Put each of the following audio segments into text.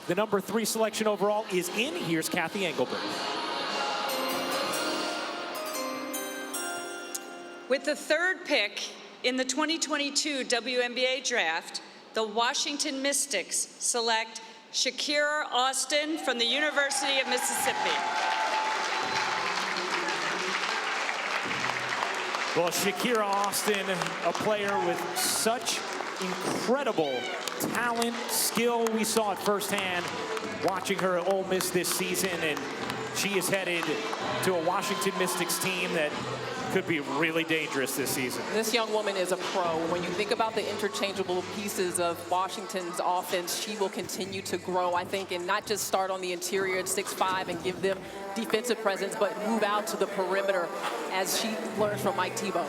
the number 3 selection overall is in. Here's Kathy Engelberg. With the 3rd pick in the 2022 WNBA Draft, the Washington Mystics select Shakira Austin from the University of Mississippi. Well, Shakira Austin, a player with such incredible talent, skill. We saw it firsthand watching her at Ole Miss this season, and she is headed to a Washington Mystics team that could be really dangerous this season. This young woman is a pro. When you think about the interchangeable pieces of Washington's offense, she will continue to grow, I think, and not just start on the interior at 6'5" and give them defensive presence, but move out to the perimeter as she learns from Mike Tebow.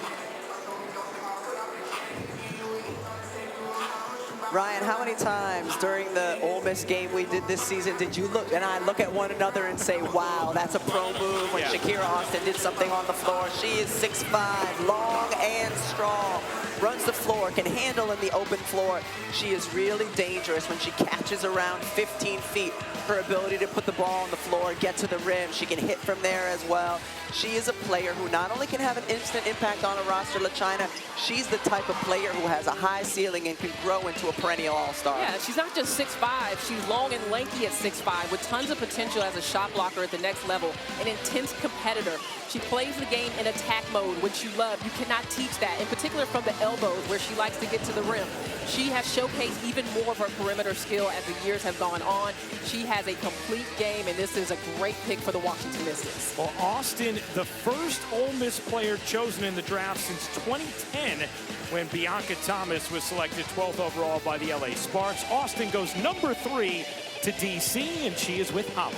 Ryan, how many times during the Ole Miss game we did this season did you look and I look at one another and say, wow, that's a pro move when Shakira Austin did something on the floor? She is 6'5", long and strong, runs the floor, can handle in the open floor. She is really dangerous when she catches around 15 feet. Her ability to put the ball on the floor, get to the rim, she can hit from there as well. She is a player who not only can have an instant impact on a roster, LaChina, she's the type of player who has a high ceiling and can grow into a perennial all-star. Yeah, she's not just 6'5", she's long and lanky at 6'5", with tons of potential as a shot blocker at the next level, an intense competitor. She plays the game in attack mode, which you love. You cannot teach that, in particular from the elbows, where she likes to get to the rim. She has showcased even more of her perimeter skill as the years have gone on. She has a complete game, and this is a great pick for the Washington Mystics. Well, Austin, the first Ole Miss player chosen in the draft since 2010, when Bianca Thomas was selected 12th overall by the LA Sparks. Austin goes number 3 to DC, and she is with Holly.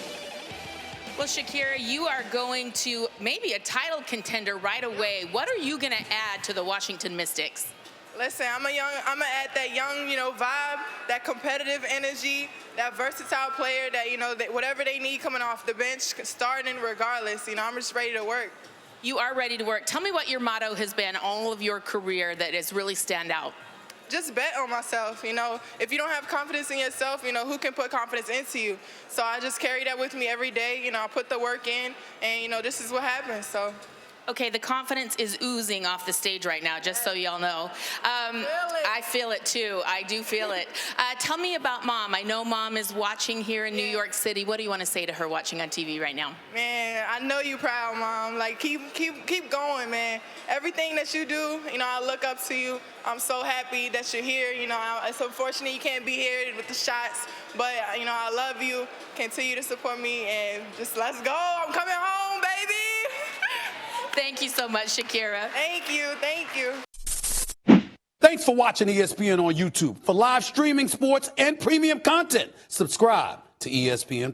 Well, Shakira, you are going to maybe a title contender right away. What are you going to add to the Washington Mystics? Listen, I'm gonna add that young, vibe, that competitive energy, that versatile player that, that whatever they need coming off the bench, starting regardless, I'm just ready to work. You are ready to work. Tell me what your motto has been all of your career that has really stand out. Just bet on myself, If you don't have confidence in yourself, who can put confidence into you? So I just carry that with me every day, I put the work in, and, this is what happens, so. Okay, the confidence is oozing off the stage right now, just so y'all know. I feel it too. I do feel it. Tell me about Mom. I know Mom is watching here in New York City. What do you want to say to her watching on TV right now? Man, I know you're proud, Mom. Like, keep going, man. Everything that you do, I look up to you. I'm so happy that you're here. It's unfortunate you can't be here with the shots, but, I love you. Continue to support me, and just let's go. I'm coming home, baby. Thank you so much, Shakira. Thank you. Thank you. Thanks for watching ESPN on YouTube. For live streaming, sports, and premium content, subscribe to ESPN+.